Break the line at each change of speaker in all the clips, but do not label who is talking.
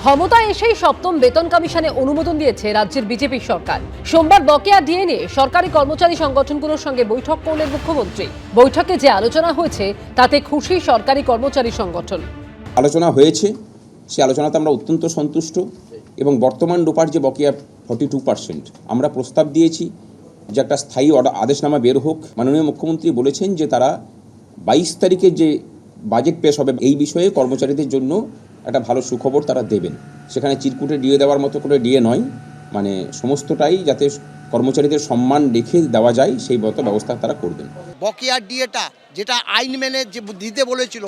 ক্ষমতায় এসেই সপ্তম বেতন কমিশনে অনুমোদন দিয়েছে রাজ্যের বিজেপি সরকার। সোমবার বকেয়া ডিএ নিয়ে সরকারি কর্মচারী সংগঠনগুলোর সঙ্গে বৈঠক করলেন মুখ্যমন্ত্রী। বৈঠকে যে আলোচনা হয়েছে তাতে খুশি সরকারি কর্মচারী সংগঠন।
আলোচনা হয়েছে, সেই আলোচনাতে আমরা অত্যন্ত সন্তুষ্ট এবং বর্তমান রূপার যে বকেয়া 42% আমরা প্রস্তাব দিয়েছি যে একটা স্থায়ী আদেশনামা বের হোক। মাননীয় মুখ্যমন্ত্রী বলেছেন যে তারা 22 তারিখে যে বাজেট পেশ হবে এই বিষয়ে কর্মচারীদের জন্য একটা ভালো সুখবর তারা দেবেন। সেখানে চিরকুটে ডিএ দেওয়ার মতো করে ডিএ নয়, মানে সমস্তটাই যাতে কর্মচারীদের সম্মান রেখে দেওয়া যায় সেই মতো ব্যবস্থা তারা করবেন।
বকেয়া ডিএটা যেটা আইন মেনে যে দিতে বলেছিল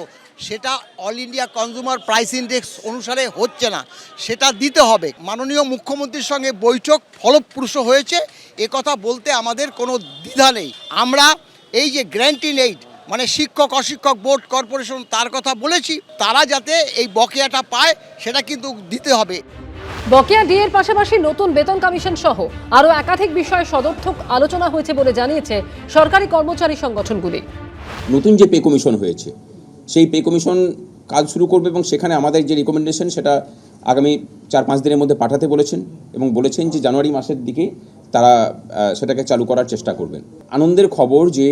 সেটা all India consumer price index অনুসারে হচ্ছে না, সেটা দিতে হবে। মাননীয় মুখ্যমন্ত্রীর সঙ্গে বৈঠক ফলপ্রসূ হয়েছে, এ কথা বলতে আমাদের কোনো দ্বিধা নেই। আমরা এই যে গ্র্যান্ট ইন এইড মানে শিক্ষক অশিক্ষক বোর্ড কর্পোরেশন তার কথা বলেছি, তারা যাতে এই বকেয়াটা পায় সেটা কিন্তু দিতে হবে।
বকেয়া ডিএর পাশাপাশি নতুন বেতন কমিশন সহ আরও একাধিক বিষয়ে সদর্থক আলোচনা হয়েছে বলে জানিয়েছে সরকারি কর্মচারী সংগঠনগুলি।
নতুন যে পে কমিশন হয়েছে সেই পে কমিশন কাজ শুরু করবে এবং সেখানে আমাদের যে রিকমেন্ডেশন সেটা আগামী 4-5 দিনের মধ্যে পাঠাতে বলেছেন এবং বলেছেন যে জানুয়ারি মাসের দিকে তারা সেটাকে চালু করার চেষ্টা করবেন। আনন্দের খবর যে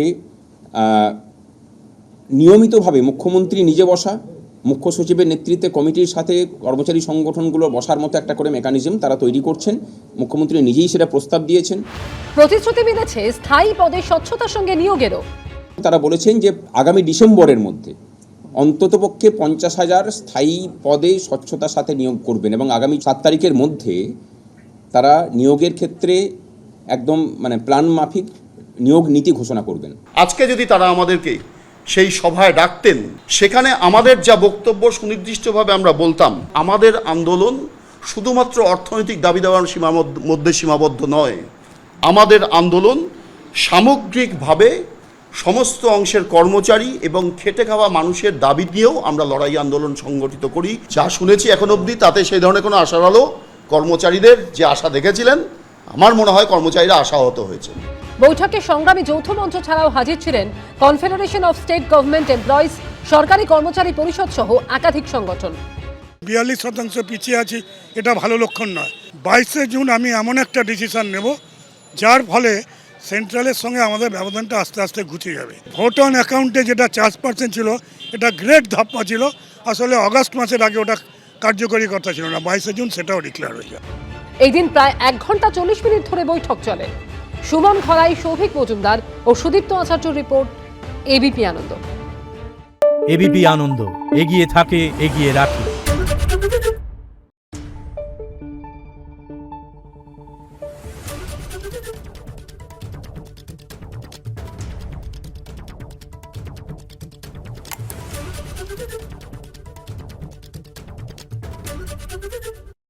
নিয়মিতভাবে মুখ্যমন্ত্রী নিজে বসা, মুখ্য সচিবের নেতৃত্বে কমিটির সাথে কর্মচারী সংগঠনগুলো বসার মতো একটা করে মেকানিজম তারা তৈরি করছেন। মুখ্যমন্ত্রী নিজেই সেটা প্রস্তাব দিয়েছেন।
প্রতিশ্রুতি মিলেছে স্থায়ী পদে স্বচ্ছতার সঙ্গে নিয়োগেরও।
তারা বলেছেন যে আগামী ডিসেম্বরের মধ্যে অন্ততপক্ষে 50,000 স্থায়ী পদে স্বচ্ছতার সাথে নিয়োগ করবেন এবং আগামী 7 তারিখের মধ্যে তারা নিয়োগের ক্ষেত্রে একদম মানে প্ল্যান মাফিক নিয়োগ নীতি ঘোষণা করবেন।
আজকে যদি তারা আমাদেরকে সেই সভায় ডাকতেন, সেখানে আমাদের যা বক্তব্য সুনির্দিষ্টভাবে আমরা বলতাম, আমাদের আন্দোলন শুধুমাত্র অর্থনৈতিক দাবি দেওয়ার মধ্যে সীমাবদ্ধ নয়। আমাদের আন্দোলন সামগ্রিকভাবে সমস্ত অংশের কর্মচারী এবং খেটে খাওয়া মানুষের দাবি নিয়েও আমরা লড়াই আন্দোলন সংগঠিত করি। যা শুনেছি এখন অবধি তাতে সেই ধরনের কোনো আশার আলো কর্মচারীদের যে আশা দেখেছিলেন, আমার মনে হয় কর্মচারীরা আশাহত হয়েছে।
বৈঠকে সংগ্রামী যৌথ মঞ্চ ছাড়াও হাজির ছিলেন confederation of state government employees, সরকারি কর্মচারী পরিষদ সহ একাধিক সংগঠন।
42% পিছিয়ে আছি, এটা ভালো লক্ষণ নয়। 22শে জুন আমি এমন একটা ডিসিশন নেব যার ফলে সেন্ট্রালের সঙ্গে আমাদের ব্যবধানটা আস্তে আস্তে ঘুচে যাবে। ভোট অন অ্যাকাউন্টে যেটা 4% ছিল, এটা গ্রেট ধাপ্পা ছিল। আসলে অগাস্ট মাসের আগে ওটা কার্যকরী কথা ছিল না, 22শে জুন সেটাও ডিক্লেয়ার হয়ে যায়।
এই দিন প্রায় 1 ঘন্টা 40 মিনিট ধরে বৈঠক চলে। সুমন খড়াই, সৌভিক মজুমদার ও সুদীপ্ত আচার্যর রিপোর্ট, এবিপি আনন্দ।
এবিপি আনন্দ, এগিয়ে থাকে, এগিয়ে রাখে।